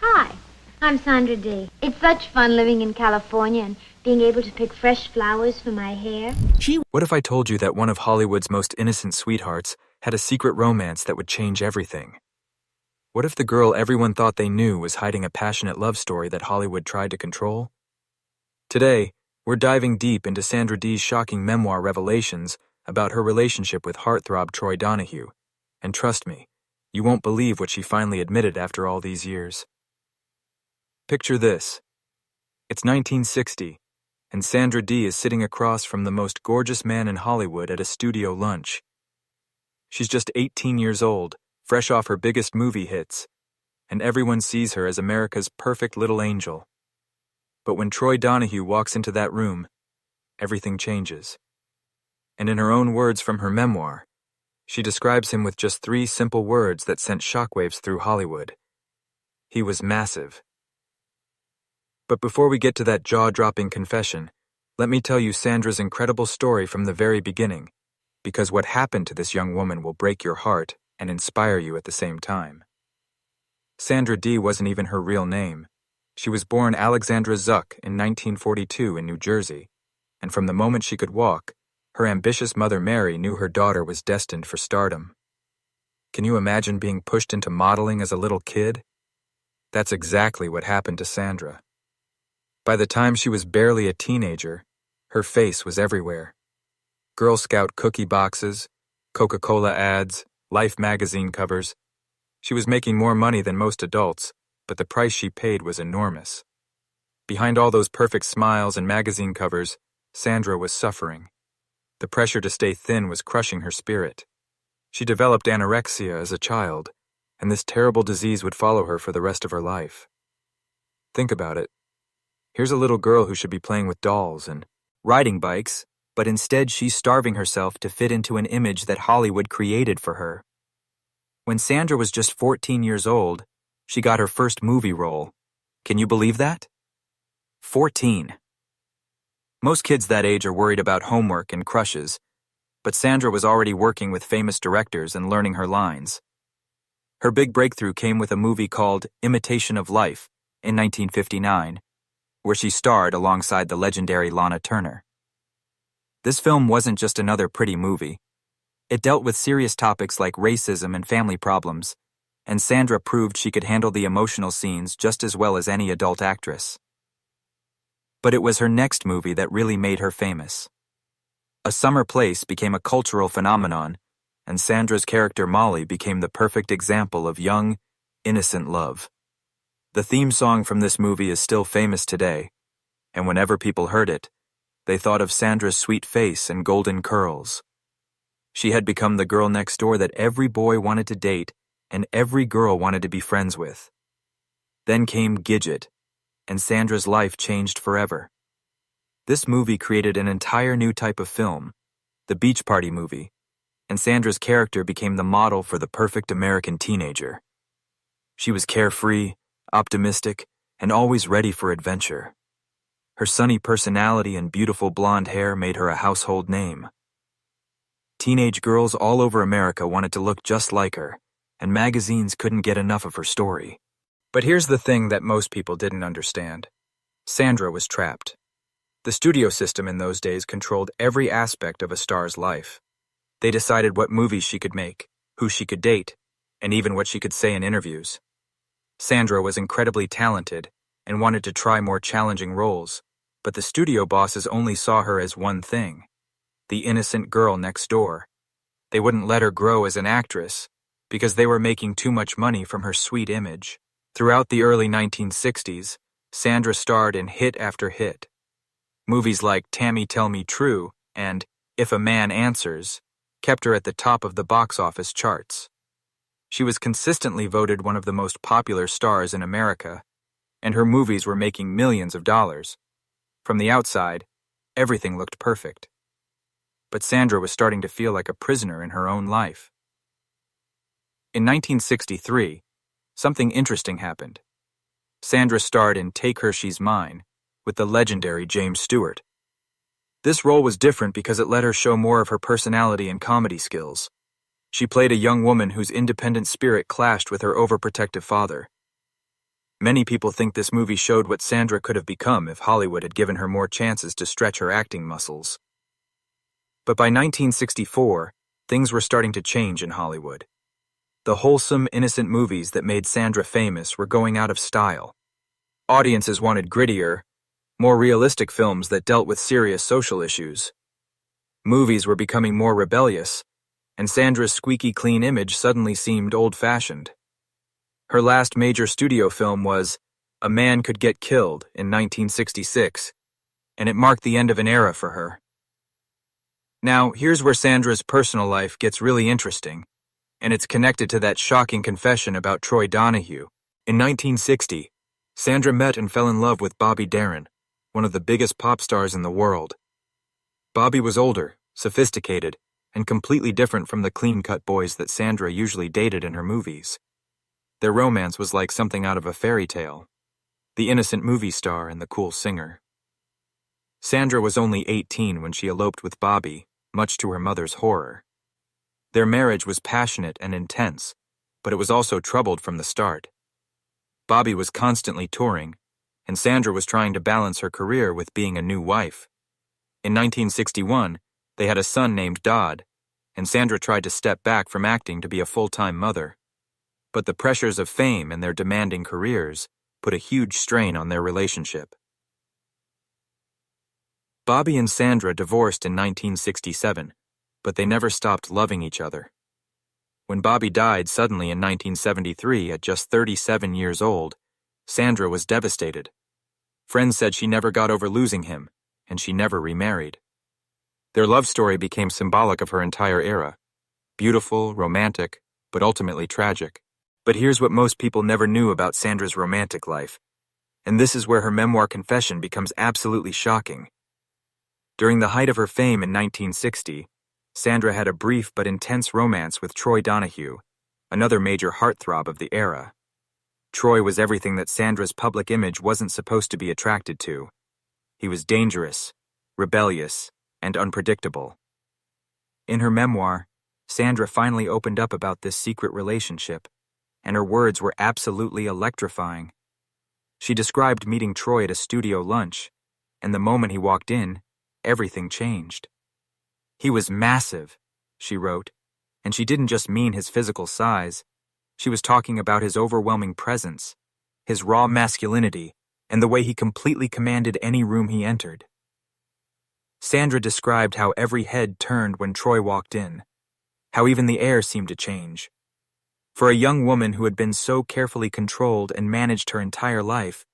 Hi, I'm Sandra Dee. It's such fun living in California and being able to pick fresh flowers for my hair. What if I told you that one of Hollywood's most innocent sweethearts had a secret romance that would change everything? What if the girl everyone thought they knew was hiding a passionate love story that Hollywood tried to control? Today, we're diving deep into Sandra Dee's shocking memoir revelations about her relationship with heartthrob Troy Donahue. And trust me, you won't believe what she finally admitted after all these years. Picture this. It's 1960, and Sandra Dee is sitting across from the most gorgeous man in Hollywood at a studio lunch. She's just 18 years old, fresh off her biggest movie hits, and everyone sees her as America's perfect little angel. But when Troy Donahue walks into that room, everything changes. And in her own words from her memoir, she describes him with just 3 simple words that sent shockwaves through Hollywood. He was massive. But before we get to that jaw-dropping confession, let me tell you Sandra's incredible story from the very beginning, because what happened to this young woman will break your heart and inspire you at the same time. Sandra Dee wasn't even her real name. She was born Alexandra Zuck in 1942 in New Jersey, and from the moment she could walk, her ambitious mother Mary knew her daughter was destined for stardom. Can you imagine being pushed into modeling as a little kid? That's exactly what happened to Sandra. By the time she was barely a teenager, her face was everywhere. Girl Scout cookie boxes, Coca-Cola ads, Life magazine covers. She was making more money than most adults, but the price she paid was enormous. Behind all those perfect smiles and magazine covers, Sandra was suffering. The pressure to stay thin was crushing her spirit. She developed anorexia as a child, and this terrible disease would follow her for the rest of her life. Think about it. Here's a little girl who should be playing with dolls and riding bikes, but instead she's starving herself to fit into an image that Hollywood created for her. When Sandra was just 14 years old, she got her first movie role. Can you believe that? 14. Most kids that age are worried about homework and crushes, but Sandra was already working with famous directors and learning her lines. Her big breakthrough came with a movie called Imitation of Life in 1959, where she starred alongside the legendary Lana Turner. This film wasn't just another pretty movie. It dealt with serious topics like racism and family problems, and Sandra proved she could handle the emotional scenes just as well as any adult actress. But it was her next movie that really made her famous. A Summer Place became a cultural phenomenon, and Sandra's character Molly became the perfect example of young, innocent love. The theme song from this movie is still famous today, and whenever people heard it, they thought of Sandra's sweet face and golden curls. She had become the girl next door that every boy wanted to date and every girl wanted to be friends with. Then came Gidget, and Sandra's life changed forever. This movie created an entire new type of film, the beach party movie, and Sandra's character became the model for the perfect American teenager. She was carefree, optimistic, and always ready for adventure. Her sunny personality and beautiful blonde hair made her a household name. Teenage girls all over America wanted to look just like her, and magazines couldn't get enough of her story. But here's the thing that most people didn't understand. Sandra was trapped. The studio system in those days controlled every aspect of a star's life. They decided what movies she could make, who she could date, and even what she could say in interviews. Sandra was incredibly talented and wanted to try more challenging roles, but the studio bosses only saw her as one thing, the innocent girl next door. They wouldn't let her grow as an actress because they were making too much money from her sweet image. Throughout the early 1960s, Sandra starred in hit after hit. Movies like Tammy Tell Me True and If a Man Answers kept her at the top of the box office charts. She was consistently voted one of the most popular stars in America, and her movies were making millions of dollars. From the outside, everything looked perfect. But Sandra was starting to feel like a prisoner in her own life. In 1963, something interesting happened. Sandra starred in Take Her, She's Mine with the legendary James Stewart. This role was different because it let her show more of her personality and comedy skills. She played a young woman whose independent spirit clashed with her overprotective father. Many people think this movie showed what Sandra could have become if Hollywood had given her more chances to stretch her acting muscles. But by 1964, things were starting to change in Hollywood. The wholesome, innocent movies that made Sandra famous were going out of style. Audiences wanted grittier, more realistic films that dealt with serious social issues. Movies were becoming more rebellious, and Sandra's squeaky clean image suddenly seemed old-fashioned. Her last major studio film was A Man Could Get Killed in 1966, and it marked the end of an era for her. Now, here's where Sandra's personal life gets really interesting, and it's connected to that shocking confession about Troy Donahue. In 1960, Sandra met and fell in love with Bobby Darin, one of the biggest pop stars in the world. Bobby was older, sophisticated, and completely different from the clean-cut boys that Sandra usually dated in her movies. Their romance was like something out of a fairy tale, the innocent movie star and the cool singer. Sandra was only 18 when she eloped with Bobby, much to her mother's horror. Their marriage was passionate and intense, but it was also troubled from the start. Bobby was constantly touring, and Sandra was trying to balance her career with being a new wife. In 1961, they had a son named Dodd, and Sandra tried to step back from acting to be a full-time mother. But the pressures of fame and their demanding careers put a huge strain on their relationship. Bobby and Sandra divorced in 1967, but they never stopped loving each other. When Bobby died suddenly in 1973 at just 37 years old, Sandra was devastated. Friends said she never got over losing him, and she never remarried. Their love story became symbolic of her entire era. Beautiful, romantic, but ultimately tragic. But here's what most people never knew about Sandra's romantic life, and this is where her memoir confession becomes absolutely shocking. During the height of her fame in 1960, Sandra had a brief but intense romance with Troy Donahue, another major heartthrob of the era. Troy was everything that Sandra's public image wasn't supposed to be attracted to. He was dangerous, rebellious, and unpredictable. In her memoir, Sandra finally opened up about this secret relationship, and her words were absolutely electrifying. She described meeting Troy at a studio lunch, and the moment he walked in, everything changed. He was massive, she wrote, and she didn't just mean his physical size. She was talking about his overwhelming presence, his raw masculinity, and the way he completely commanded any room he entered. Sandra described how every head turned when Troy walked in, how even the air seemed to change. For a young woman who had been so carefully controlled and managed her entire life,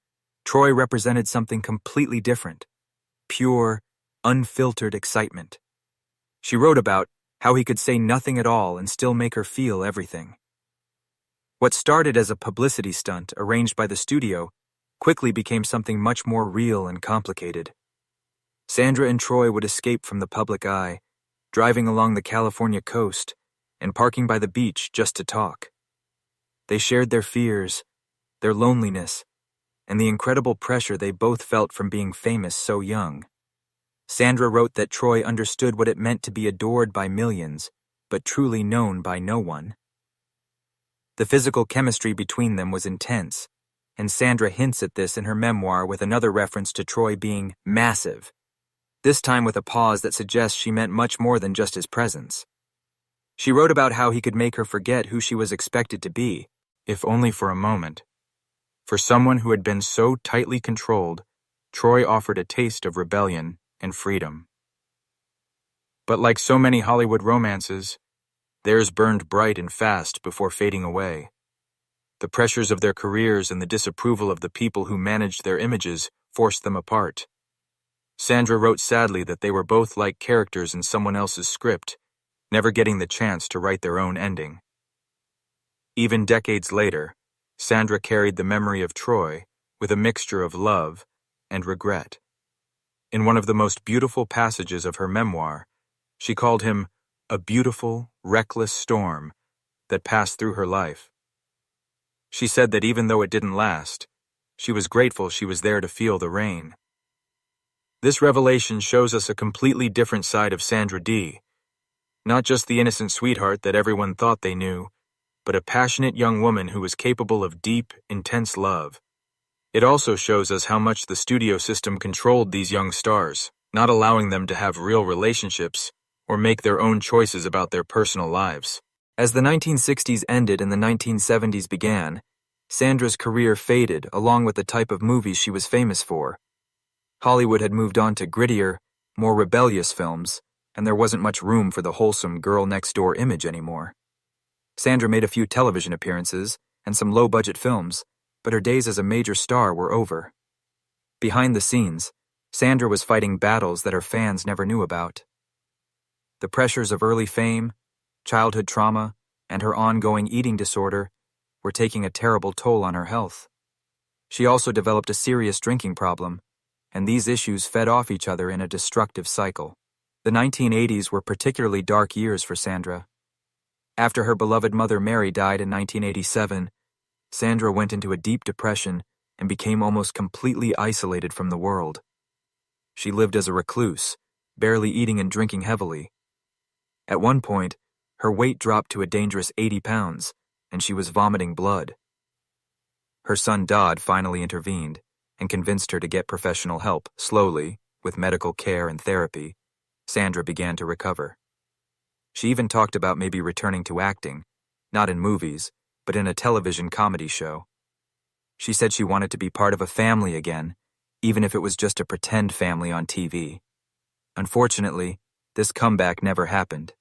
Troy represented something completely different, pure, unfiltered excitement. She wrote about how he could say nothing at all and still make her feel everything. What started as a publicity stunt arranged by the studio quickly became something much more real and complicated. Sandra and Troy would escape from the public eye, driving along the California coast and parking by the beach just to talk. They shared their fears, their loneliness, and the incredible pressure they both felt from being famous so young. Sandra wrote that Troy understood what it meant to be adored by millions, but truly known by no one. The physical chemistry between them was intense, and Sandra hints at this in her memoir with another reference to Troy being massive, this time with a pause that suggests she meant much more than just his presence. She wrote about how he could make her forget who she was expected to be, if only for a moment. For someone who had been so tightly controlled, Troy offered a taste of rebellion and freedom. But like so many Hollywood romances, theirs burned bright and fast before fading away. The pressures of their careers and the disapproval of the people who managed their images forced them apart. Sandra wrote sadly that they were both like characters in someone else's script, never getting the chance to write their own ending. Even decades later, Sandra carried the memory of Troy with a mixture of love and regret. In one of the most beautiful passages of her memoir, she called him a beautiful, reckless storm that passed through her life. She said that even though it didn't last, she was grateful she was there to feel the rain. This revelation shows us a completely different side of Sandra Dee, not just the innocent sweetheart that everyone thought they knew, but a passionate young woman who was capable of deep, intense love. It also shows us how much the studio system controlled these young stars, not allowing them to have real relationships or make their own choices about their personal lives. As the 1960s ended and the 1970s began, Sandra's career faded along with the type of movies she was famous for. Hollywood had moved on to grittier, more rebellious films, and there wasn't much room for the wholesome girl-next-door image anymore. Sandra made a few television appearances and some low-budget films, but her days as a major star were over. Behind the scenes, Sandra was fighting battles that her fans never knew about. The pressures of early fame, childhood trauma, and her ongoing eating disorder were taking a terrible toll on her health. She also developed a serious drinking problem, and these issues fed off each other in a destructive cycle. The 1980s were particularly dark years for Sandra. After her beloved mother Mary died in 1987, Sandra went into a deep depression and became almost completely isolated from the world. She lived as a recluse, barely eating and drinking heavily. At one point, her weight dropped to a dangerous 80 pounds, and she was vomiting blood. Her son Dodd finally intervened and convinced her to get professional help. Slowly, with medical care and therapy, Sandra began to recover. She even talked about maybe returning to acting, not in movies, but in a television comedy show. She said she wanted to be part of a family again, even if it was just a pretend family on TV. Unfortunately, this comeback never happened,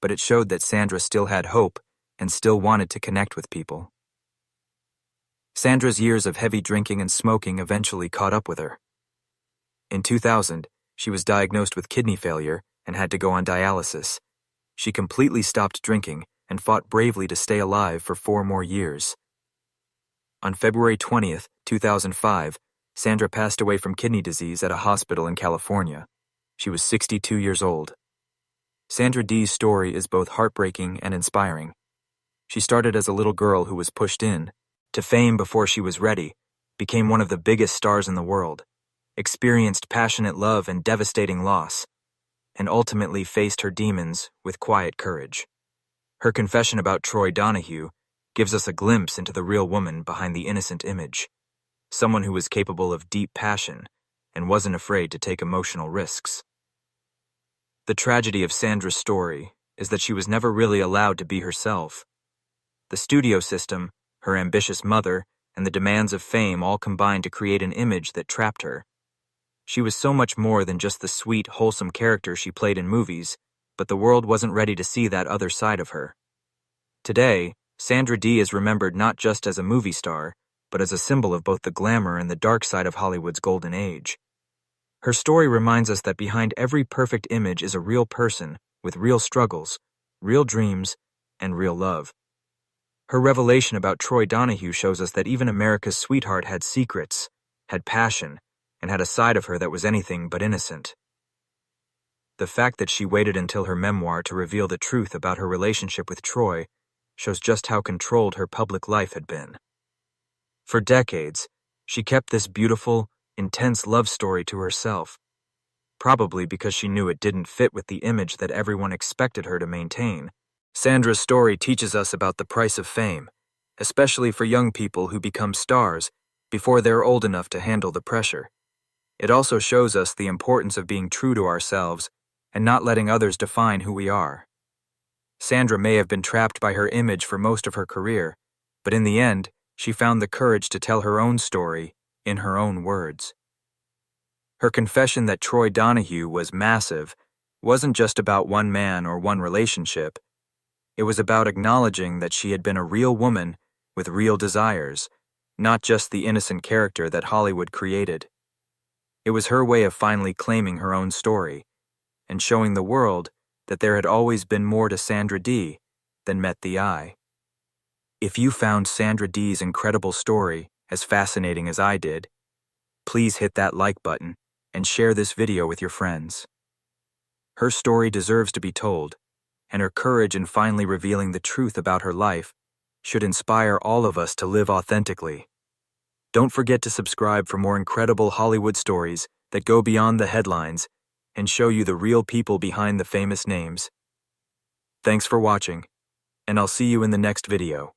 but it showed that Sandra still had hope and still wanted to connect with people. Sandra's years of heavy drinking and smoking eventually caught up with her. In 2000, she was diagnosed with kidney failure and had to go on dialysis. She completely stopped drinking and fought bravely to stay alive for 4 more years. On February 20th, 2005, Sandra passed away from kidney disease at a hospital in California. She was 62 years old. Sandra Dee's story is both heartbreaking and inspiring. She started as a little girl who was pushed in to fame before she was ready, became one of the biggest stars in the world, experienced passionate love and devastating loss, and ultimately faced her demons with quiet courage. Her confession about Troy Donahue gives us a glimpse into the real woman behind the innocent image, someone who was capable of deep passion and wasn't afraid to take emotional risks. The tragedy of Sandra's story is that she was never really allowed to be herself. The studio system, her ambitious mother, and the demands of fame all combined to create an image that trapped her. She was so much more than just the sweet, wholesome character she played in movies, but the world wasn't ready to see that other side of her. Today, Sandra Dee is remembered not just as a movie star, but as a symbol of both the glamour and the dark side of Hollywood's golden age. Her story reminds us that behind every perfect image is a real person with real struggles, real dreams, and real love. Her revelation about Troy Donahue shows us that even America's sweetheart had secrets, had passion, and had a side of her that was anything but innocent. The fact that she waited until her memoir to reveal the truth about her relationship with Troy shows just how controlled her public life had been. For decades, she kept this beautiful, intense love story to herself, probably because she knew it didn't fit with the image that everyone expected her to maintain. Sandra's story teaches us about the price of fame, especially for young people who become stars before they're old enough to handle the pressure. It also shows us the importance of being true to ourselves and not letting others define who we are. Sandra may have been trapped by her image for most of her career, but in the end, she found the courage to tell her own story in her own words. Her confession that Troy Donahue was massive wasn't just about one man or one relationship. It was about acknowledging that she had been a real woman with real desires, not just the innocent character that Hollywood created. It was her way of finally claiming her own story and showing the world that there had always been more to Sandra Dee than met the eye. If you found Sandra Dee's incredible story as fascinating as I did, please hit that like button and share this video with your friends. Her story deserves to be told, and her courage in finally revealing the truth about her life should inspire all of us to live authentically. Don't forget to subscribe for more incredible Hollywood stories that go beyond the headlines and show you the real people behind the famous names. Thanks for watching, and I'll see you in the next video.